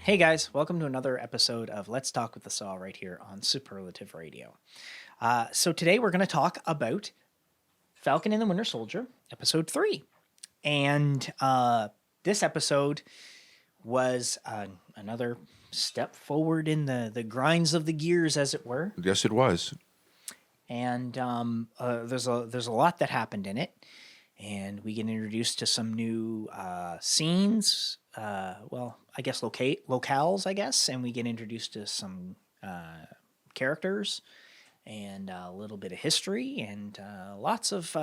Hey guys, welcome to another episode of Let's Talk with the Saw right here on Superlative Radio. So today we're going to talk about Falcon and the Winter Soldier, episode 3. And this episode was another step forward in the grinds of the gears, as it were. Yes, it was. And there's a lot that happened in it. And we get introduced to some new scenes. I guess locales, I guess. And we get introduced to some characters and a little bit of history and lots of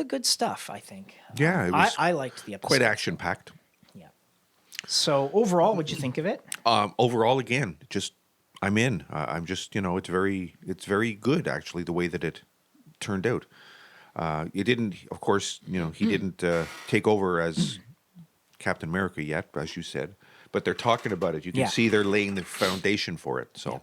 good stuff, I think. Yeah, it was I liked the episode. quite action-packed. Yeah. So overall, what'd you think of it? Overall, again, just I'm in. I'm just it's very good actually the way that it turned out. It didn't, of course, he didn't take over as Captain America yet, as you said, but they're talking about it. You can see they're laying the foundation for it, so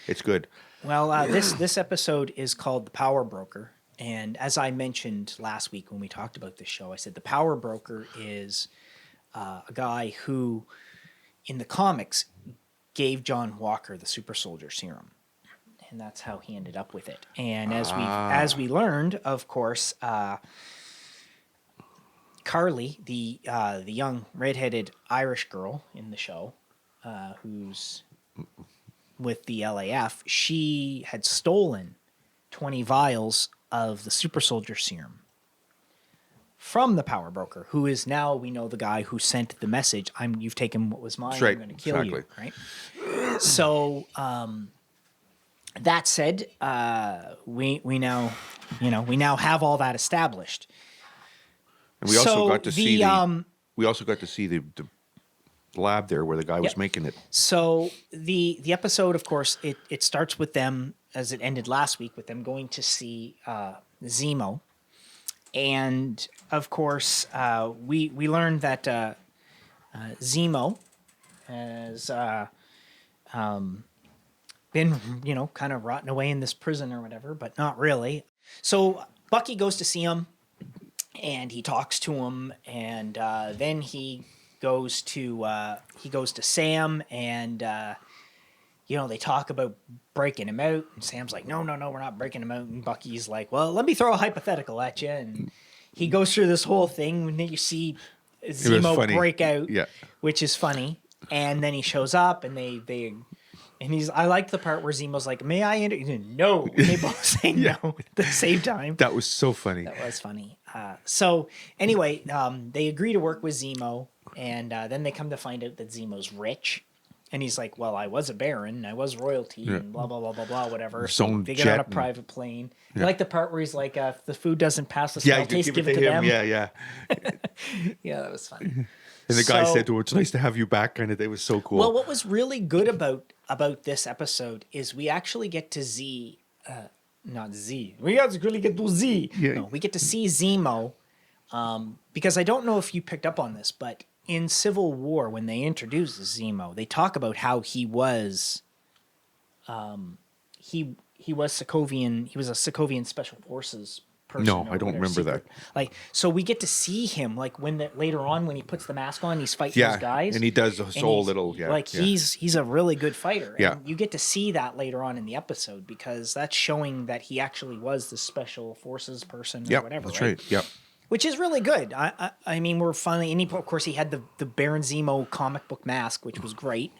it's good. Well, this episode is called The Power Broker, and as I mentioned last week when we talked about this show, I said the Power Broker is a guy who, in the comics, gave John Walker the super soldier serum. And that's how he ended up with it. And as we learned, of course, Carly, the young redheaded Irish girl in the show, who's with the LAF, she had stolen 20 vials of the super soldier serum from the Power Broker, who is now, we know, the guy who sent the message. You've taken what was mine. That's right. I'm going to kill you. Exactly. Right. So. That said, we now have all that established. And we also got to see the lab there where the guy was making it. So the episode, of course, it starts with them, as it ended last week, with them going to see Zemo, and of course we learned that Zemo has been, kind of rotting away in this prison or whatever, but not really. So Bucky goes to see him, and he talks to him, and then he goes to Sam, and they talk about breaking him out, and Sam's like, no, we're not breaking him out, and Bucky's like, well, let me throw a hypothetical at you, and he goes through this whole thing, and then you see Zemo break out, which is funny, and then he shows up, and they and I like the part where Zemo's like, may I enter? No. And they both say no at the same time. That was so funny. That was funny. So anyway, they agree to work with Zemo, and then they come to find out that Zemo's rich. And he's like, well, I was a baron, I was royalty, and blah, blah, blah, blah, blah, whatever. So they get on a private plane. I like the part where he's like, if the food doesn't pass the smell taste, give it to them. Yeah. Yeah, that was funny. And the guy said to him, it's nice to have you back, kind of. It was so cool. Well, what was really good about this episode is we actually get to not Z. We actually get to Z. Yeah. No, we get to see Zemo, because I don't know if you picked up on this, but in Civil War, when they introduced Zemo, they talk about how he was, he was Sokovian. He was a Sokovian Special Forces person. No, I don't remember that. So we get to see him later on when he puts the mask on, he's fighting those guys, and he does his whole little he's a really good fighter. Yeah, and you get to see that later on in the episode because that's showing that he actually was the Special Forces person or whatever. That's right. Yep. Which is really good. I mean, we're finally, and of course he had the Baron Zemo comic book mask, which was great.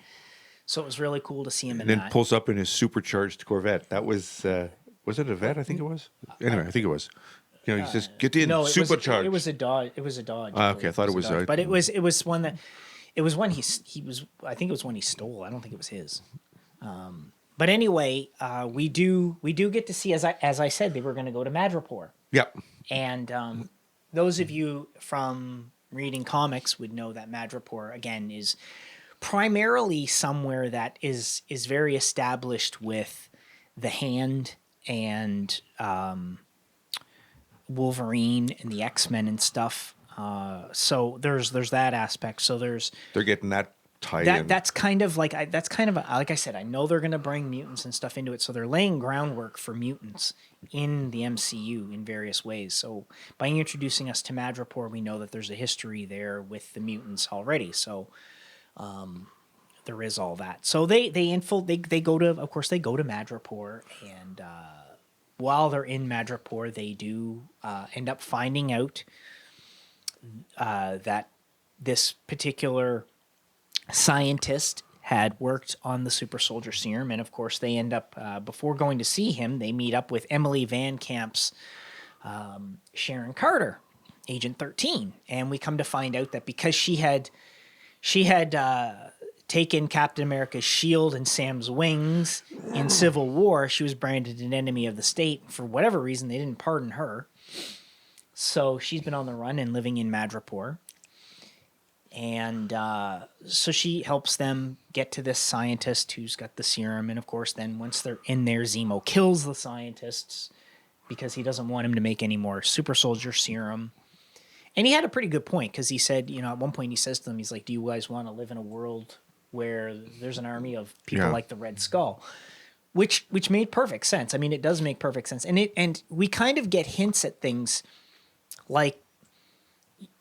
So it was really cool to see him in that. And then pulls up in his supercharged Corvette. That was it a Vet? I think it was. Anyway, I think it was. He says, "Get in, supercharged." It was a Dodge. It was a Dodge. Okay, I thought it was a Dodge. But it was one that, it was one he was. I think it was one he stole. I don't think it was his. But anyway, we do get to see, as I said, they were going to go to Madripoor. Yep. And those of you from reading comics would know that Madripoor, again, is primarily somewhere that is very established with the Hand and Wolverine and the X-Men and stuff. So there's that aspect. So they're getting that tied in. That's kind of like like I said, I know they're going to bring mutants and stuff into it. So they're laying groundwork for mutants in the MCU in various ways. So by introducing us to Madripoor, we know that there's a history there with the mutants already. So there is all that. So they go to, of course, they go to Madripoor, and while they're in Madripoor, they do end up finding out that this particular scientist had worked on the super soldier serum, and of course they end up before going to see him, they meet up with Emily Van Camp's Sharon Carter, Agent 13, and we come to find out that because she had taken Captain America's shield and Sam's wings in Civil War, she was branded an enemy of the state. For whatever reason, they didn't pardon her, so she's been on the run and living in Madripoor. And so she helps them get to this scientist who's got the serum. And of course, then once they're in there, Zemo kills the scientists because he doesn't want him to make any more super soldier serum. And he had a pretty good point, because he said, at one point he says to them, he's like, do you guys want to live in a world where there's an army of people like the Red Skull? Which made perfect sense. I mean, it does make perfect sense. And we kind of get hints at things like,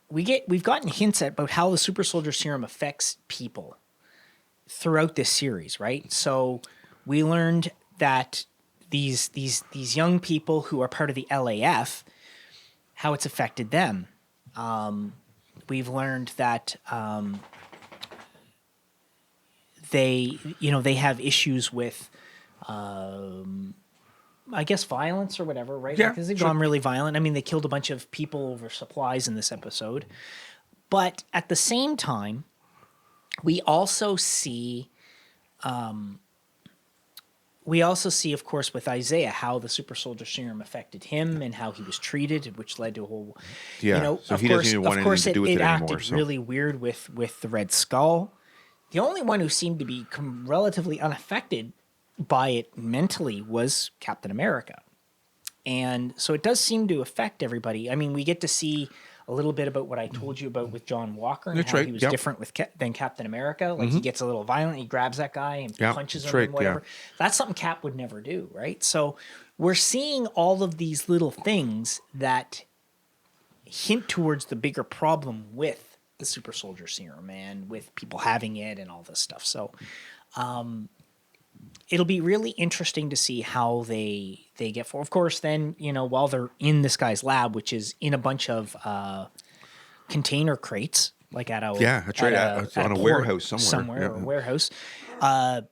We've gotten hints about how the super soldier serum affects people throughout this series, right? So we learned that these young people who are part of the LAF, how it's affected them. We've learned that they have issues with I guess violence or whatever, right? Yeah, Because they've gone really violent. I mean, they killed a bunch of people over supplies in this episode. But at the same time, we also see, of course, with Isaiah, how the super soldier serum affected him and how he was treated, which led to a whole, so he doesn't even want anything to do with it anymore. Acted really weird with the Red Skull. The only one who seemed to be relatively unaffected by it mentally was Captain America. And so it does seem to affect everybody. I mean, we get to see a little bit about what I told you about with John Walker and how he was different than Captain America. Like he gets a little violent, he grabs that guy and punches him and whatever. That's something Cap would never do, right? So we're seeing all of these little things that hint towards the bigger problem with the super soldier serum and with people having it and all this stuff. So it'll be really interesting to see how they get for. Of course, then, while they're in this guy's lab, which is in a bunch of container crates, like at a that's right, on a warehouse somewhere, or a warehouse, on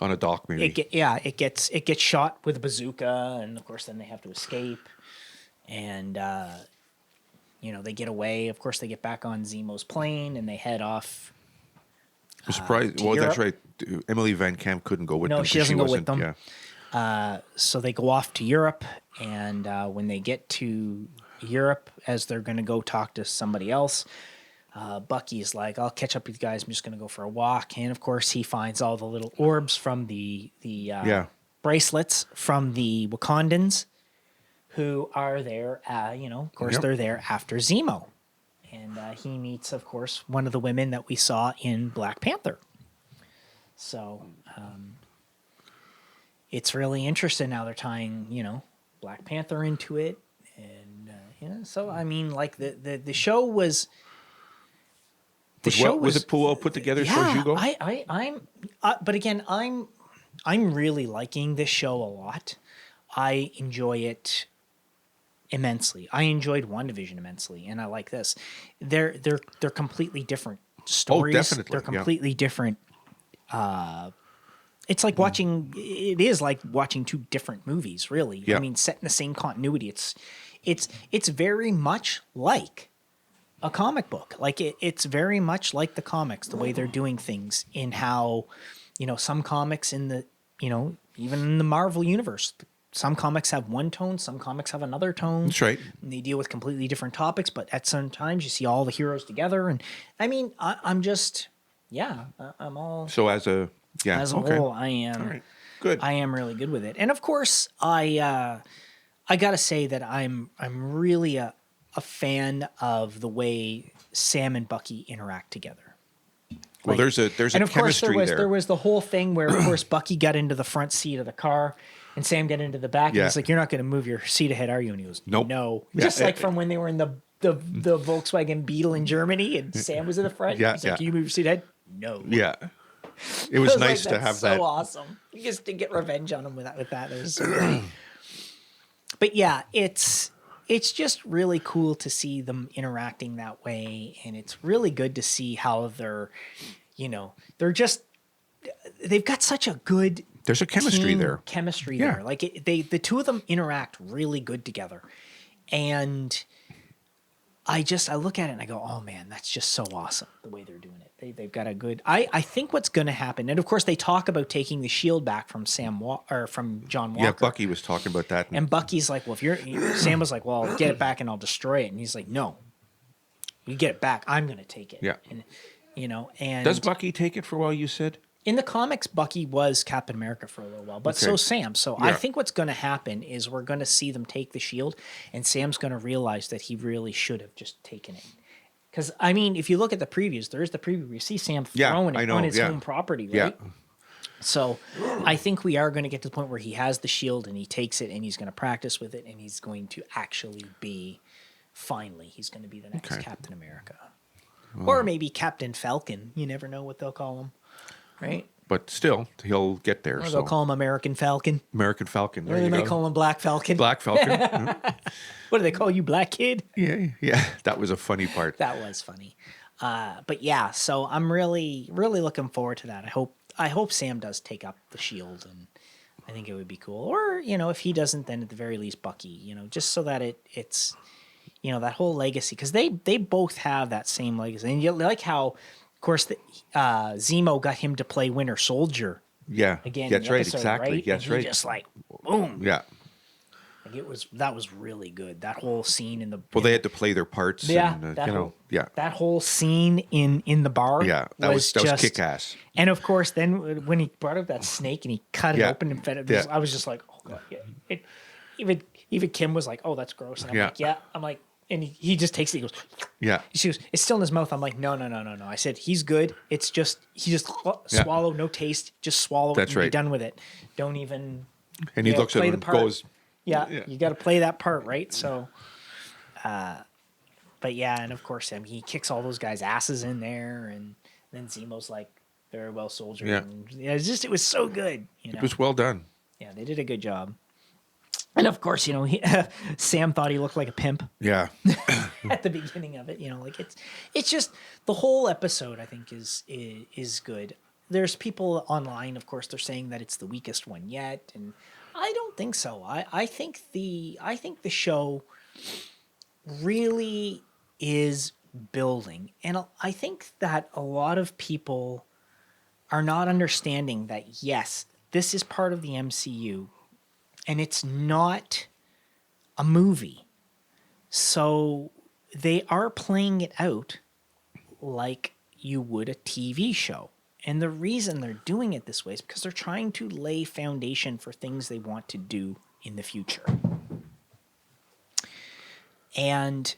a dock maybe. It gets shot with a bazooka, and of course, then they have to escape, and they get away. Of course, they get back on Zemo's plane and they head off. I'm surprised. Well, Europe. that's right. Emily Van Camp couldn't go with them. No, she doesn't go with them. Yeah. So they go off to Europe, and when they get to Europe, as they're going to go talk to somebody else, Bucky's like, I'll catch up with you guys. I'm just going to go for a walk. And, of course, he finds all the little orbs from the bracelets from the Wakandans who are there. Of course, they're there after Zemo. And he meets, of course, one of the women that we saw in Black Panther. So it's really interesting now. They're tying, Black Panther into it. And, so, I mean, like, the show was... Was it well put together as far as you go? But again, I'm really liking this show a lot. I enjoy it immensely. I enjoyed WandaVision immensely, and I like this. They're completely different stories. Oh, definitely. They're completely different. It's like watching. It is like watching two different movies, really. Yeah. I mean, set in the same continuity. It's very much like a comic book. Like it's very much like the comics, the way they're doing things, in how, some comics in the, even in the Marvel universe, some comics have one tone, some comics have another tone. That's right. And they deal with completely different topics, but at some times you see all the heroes together. And I mean, I'm all. So as a whole, I am. All right. Good. I am really good with it. And of course, I got to say that I'm really a fan of the way Sam and Bucky interact together. Well, there's a and of course chemistry there was the whole thing where, of course, Bucky got into the front seat of the car and Sam got into the back. And he's like, "You're not going to move your seat ahead, are you?" And he goes, "Nope." No. Just like from when they were in the Volkswagen Beetle in Germany and Sam was in the front. He's like, "Can you move your seat ahead?" no. Yeah. It was I like, nice to "That's have so that. awesome. Just to get revenge on him with that. It was so great. But yeah, it's just really cool to see them interacting that way, and it's really good to see how they're just they've got such a good There's a chemistry team there. chemistry Yeah. there. Like the two of them interact really good together, and I look at it and I go, oh man, that's just so awesome the way they're doing it. They've got a good. I think what's going to happen, and of course they talk about taking the shield back from from John Walker. Yeah, Bucky was talking about that. And Bucky's like, well, Sam was like, well, get it back and I'll destroy it. And he's like, no, you get it back. I'm going to take it. Yeah. And, and Does Bucky take it for a while, you said? in the comics, Bucky was Captain America for a little while, but so Okay. Sam. So I Yeah. think what's going to happen is we're going to see them take the shield, and Sam's going to realize that he really should have just taken it. Because, I mean, if you look at the previews, there's the preview where you see Sam Yeah, throwing I it know, on his yeah. home property, right? Yeah. So I think we are going to get to the point where he has the shield and he takes it and he's going to practice with it and he's going to actually be, finally, he's going to be the next Okay. Captain America. Or maybe Captain Falcon. You never know what they'll call him, right? But still, he'll get there. Or So they'll call him American Falcon. American Falcon. Or There they you might go. call him Black Falcon. Black Falcon. Mhm. What do they call you, Black Kid? Yeah. That was a funny part. That was funny. But yeah, so I'm really, really looking forward to that. I hope Sam does take up the shield, and I think it would be cool. Or, if he doesn't, then at the very least Bucky, just so that it's that whole legacy, because they both have that same legacy. And you like how, of course, Zemo got him to play Winter Soldier Yeah. again. That's in the right. episode, Exactly. Right? That's and he right. just like boom. Yeah. Like that was really good. That whole scene in the Well, they had to play their parts. Yeah, And, that whole, yeah. that whole scene in the bar. Yeah. That was just kick ass. And of course, then when he brought up that snake and he cut it Yeah. open and fed it, Yeah. I was just like, oh god. Yeah. Even Kim was like, oh, that's gross. And I'm Yeah. like, yeah. I'm like, and he just takes it. He goes, Yeah. she goes, it's still in his mouth. I'm like, no. I said, he's good. It's just he just swallow, no taste, just swallow That's it and right. be done with it. Don't even. And he looks at play him the and part. goes, Yeah, Yeah. you got to play that part, right? So, but yeah, and of course, I mean, he kicks all those guys' asses in there, and then Zemo's like, very well, soldier. Yeah. And, it was so good. it was well done. Yeah, they did a good job. And of course, Sam thought he looked like a pimp Yeah. at the beginning of it. It's just the whole episode. I think is good. There's people online, of course, they're saying that it's the weakest one yet, and I don't think so. I think the show really is building, and I think that a lot of people are not understanding that yes, this is part of the MCU, and it's not a movie. So they are playing it out like you would a TV show. And the reason they're doing it this way is because they're trying to lay foundation for things they want to do in the future. And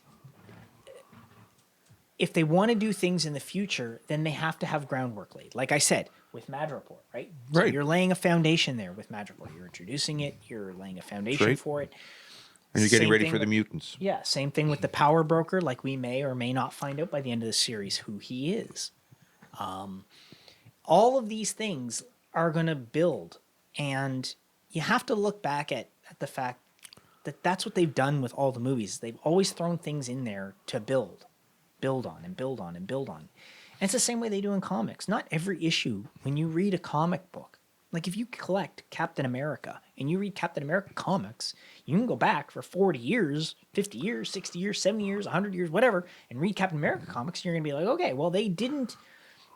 if they want to do things in the future, then they have to have groundwork laid. Like I said, with Madripoor, right? So Right. you're laying a foundation there with Madripoor. You're introducing it. You're laying a foundation Right. for it. And you're getting Same ready thing for the with- mutants. Yeah, same thing with the power broker. Like we may or may not find out by the end of the series who he is. All of these things are going to build, and you have to look back at the fact that that's what they've done with all the movies. They've always thrown things in there to build on and build on and build on. And it's the same way they do in comics. Not every issue, when you read a comic book, like if you collect Captain America and you read Captain America comics, you can go back for 40 years, 50 years, 60 years, 70 years, 100 years, whatever, and read Captain America comics, and you're going to be like, okay, well,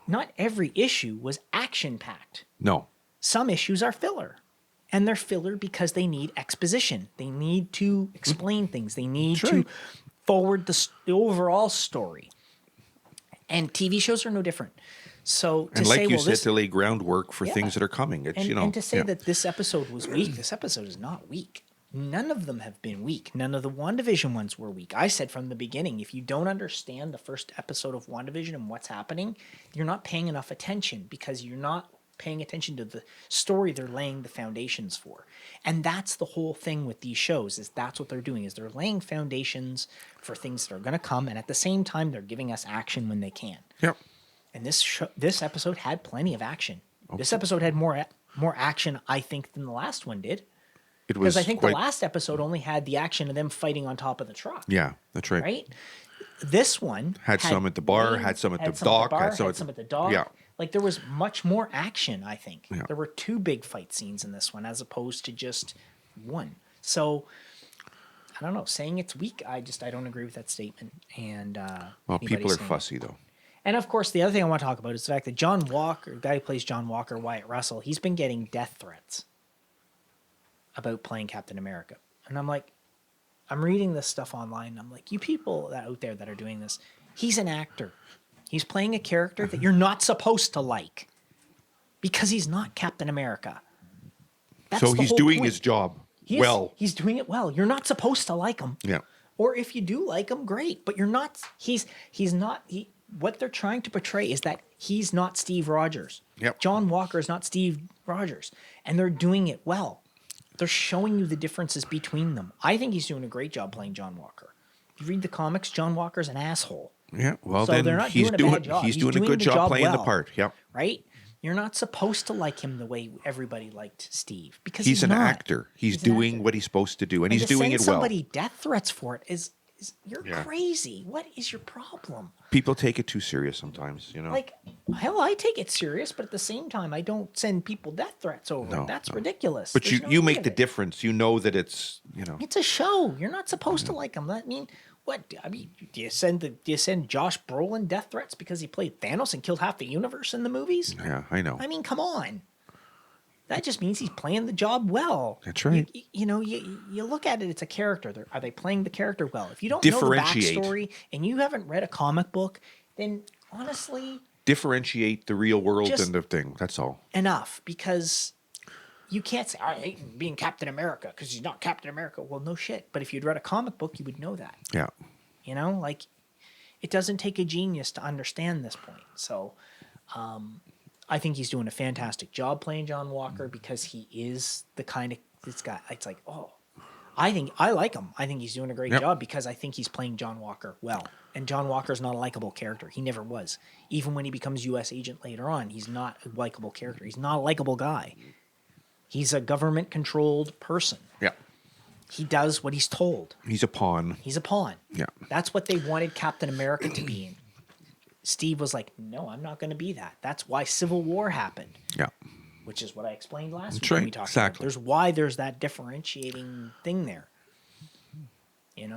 not every issue was action-packed. No. Some issues are filler. And they're filler because they need exposition. They need to explain things. They need That's to right. forward the overall story. And TV shows are no different. So to And like say, you well, said, this, to lay groundwork for Yeah. things that are coming. It's, and to say yeah. that this episode was weak, this episode is not weak. None of them have been weak. None of the WandaVision ones were weak. I said from the beginning, if you don't understand the first episode of WandaVision and what's happening, you're not paying enough attention because you're not paying attention to the story they're laying the foundations for. And that's the whole thing with these shows, is that's what they're doing, is they're laying foundations for things that are going to come, and at the same time, they're giving us action when they can. Yep. And this episode had plenty of action. This episode had more action, I think, than the last one did. It was Because I think quite, the last episode only had the action of them fighting on top of the truck. Yeah, that's right. Right? This one Had some at the bar, had some at the dock, had some at the dock. Yeah. Like there was much more action, I think. Yeah. There were 2 big fight scenes in this one as opposed to just one. So I don't know. Saying it's weak, I don't agree with that statement. And Well, anybody people are saying- fussy though. And of course, the other thing I want to talk about is the fact that John Walker, the guy who plays John Walker, Wyatt Russell, he's been getting death threats about playing Captain America. And I'm like, I'm reading this stuff online, and I'm like, you people out there that are doing this, he's an actor. He's playing a character that you're not supposed to like because he's not Captain America. That's So the he's whole doing point. his job He is- well. He's doing it well. You're not supposed to like him. Yeah. Or if you do like him, great. But you're not. He's not. What they're trying to portray is that he's not Steve Rogers. Yep. John Walker is not Steve Rogers, and they're doing it well. They're showing you the differences between them. I think he's doing a great job playing John Walker. You read the comics, John Walker's an asshole, Yeah. Well, So then they're not he's doing a bad doing job. he's He's doing a doing good the job job playing the well. part. Yep. right? You're not supposed to like him the way everybody liked Steve because He's an not. actor. He's He's an doing actor. what he's supposed to do, and And he's to doing send it well. somebody death threats for it is you're Yeah. crazy. What is your problem? People take it too serious sometimes, you know. Like, hell, I take it serious, but at the same time, I don't send people death threats over No, it. That's no. ridiculous. But There's no you need make of the it. difference. You know that it's It's a show. You're not supposed to like him. I mean, what? I mean, do you send Josh Brolin death threats because he played Thanos and killed half the universe in the movies? yeah, I know. I mean, come on. That just means he's playing the job well. That's right. You look at it, it's a character. Are they playing the character well? If you don't Differentiate. know the backstory and you haven't read a comic book, then honestly, Differentiate the real world Just- and the thing. That's all. enough, because you can't say, I hate being Captain America because he's not Captain America. Well, no shit. But if you'd read a comic book, you would know that. Yeah. Like it doesn't take a genius to understand this point. So I think he's doing a fantastic job playing John Walker because he is the kind of this guy. It's like, I like him. I think he's doing a great Yep. job because I think he's playing John Walker well. And John Walker is not a likable character. He never was. Even when he becomes U.S. agent later on, he's not a likable character. He's not a likable guy. He's a government-controlled person. Yeah. He does what he's told. He's a pawn. He's a pawn. Yeah. That's what they wanted Captain America to be. And Steve was like, no, I'm not going to be that. That's why Civil War happened, Yeah. which is what I explained last That's week when right, we talked exactly. about it. There's that differentiating thing there.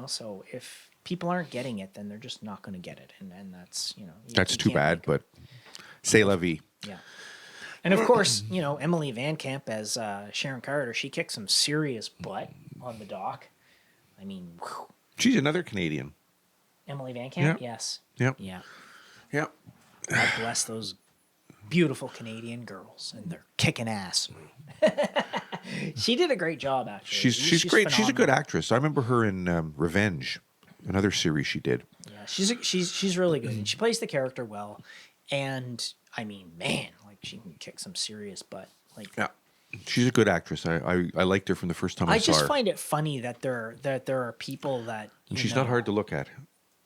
So if people aren't getting it, then they're just not going to get it. And that's, That's you too can't bad, make 'em. but c'est la vie. Yeah. And of course, Emily Van Camp as Sharon Carter, she kicked some serious butt on the dock. I mean, whew. She's another Canadian. Emily Van Camp, Yeah. yes. Yep. Yeah. Yep. God bless those beautiful Canadian girls, and they're kicking ass. She did a great job, actually. She's great. She's a good phenomenal. actress. I remember her in Revenge, another series she did. Yeah, she's really good, and she plays the character well. And I mean, man, like she can kick some serious butt. Like, Yeah. She's a good actress. I liked her from the first time I saw just her. find it funny that there are people that And she's not hard to look at.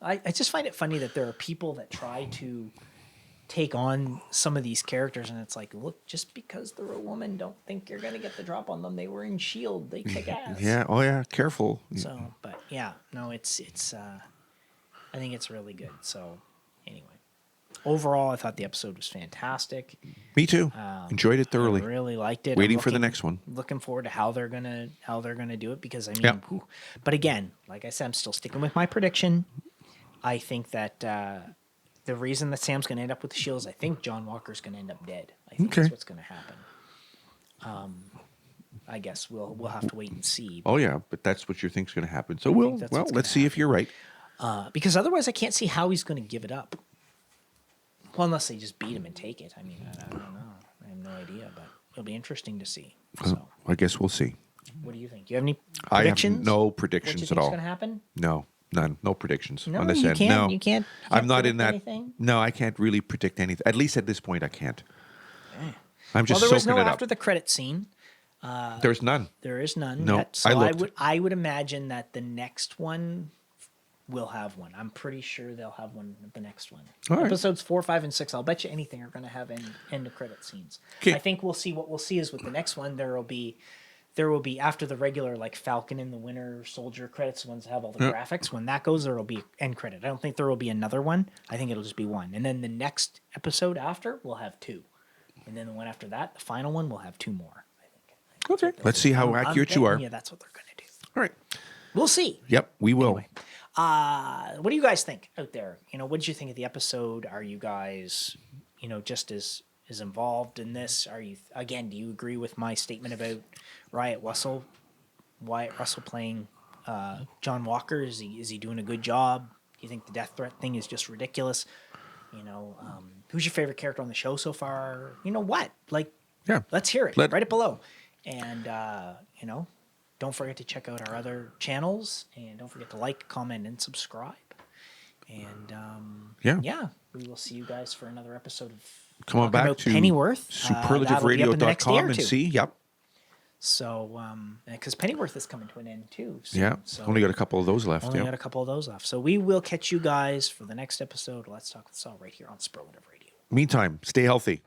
I just find it funny that there are people that try to take on some of these characters, and it's like, look, just because they're a woman, don't think you're gonna get the drop on them. They were in S.H.I.E.L.D. They kick ass. Yeah. Oh yeah. Careful. So, but yeah, no, it's I think it's really good. So, anyway, overall, I thought the episode was fantastic. Me too. Enjoyed it thoroughly. I really liked it. Waiting I'm for the looking- next one. Looking forward to how they're gonna do it, because I mean, Yeah. whew. But again, like I said, I'm still sticking with my prediction. I think that the reason that Sam's going to end up with the shield is I think John Walker's going to end up dead. I think Okay. that's what's going to happen. I guess we'll have to wait and see. Oh yeah, but that's what you think's going to happen. So we'll that's what's let's gonna see if you're right. Because otherwise, I can't see how he's going to give it up. Well, unless they just beat him and take it. I mean, I don't know. I have no idea, but it'll be interesting to see. So, I guess we'll see. what do you think? Do you have any I have predictions? no What you predictions think's at all. going to happen? No, none. No predictions No, on this you end. can't. No, You can't I'm not in predict that. anything? No, I can't really predict anything. At least at this point, I can't. I'm Well, just there was soaking no it after up. the credit scene. There's none. There is none. No, So I I looked. would imagine that the next one will have one. I'm pretty sure they'll have one at the next one. All right. Episodes 4, 5, and 6. I'll bet you anything are going to have end of credit scenes. 'Kay. I think we'll see. What we'll see is with the next one, there will be after the regular like Falcon and the Winter Soldier credits, ones that have all the graphics. When that goes, there will be end credit. I don't think there will be another one. I think it'll just be one. And then the next episode after will have 2, and then the one after that, the final one, will have 2 more. I think. Okay. Let's see how accurate you are. Yeah, that's what they're going to do. All right. We'll see. Yep, we will. Anyway, what do you guys think out there? What did you think of the episode? Are you guys, just as involved in this? Are you, again, do you agree with my statement about Wyatt Russell playing John Walker? Is he doing a good job? Do you think the death threat thing is just ridiculous? Who's your favorite character on the show so far? Yeah. Let's hear it. Write it below. And, don't forget to check out our other channels, and don't forget to like, comment, and subscribe. And we will see you guys for another episode of Come on back to Pennyworth. superlativeradio.com and see. Yep. So, because Pennyworth is coming to an end too. Yeah. So Only got a couple of those left. only got a couple of those left. So we will catch you guys for the next episode. Let's Talk with Saul right here on Superlative Radio. Meantime, stay healthy.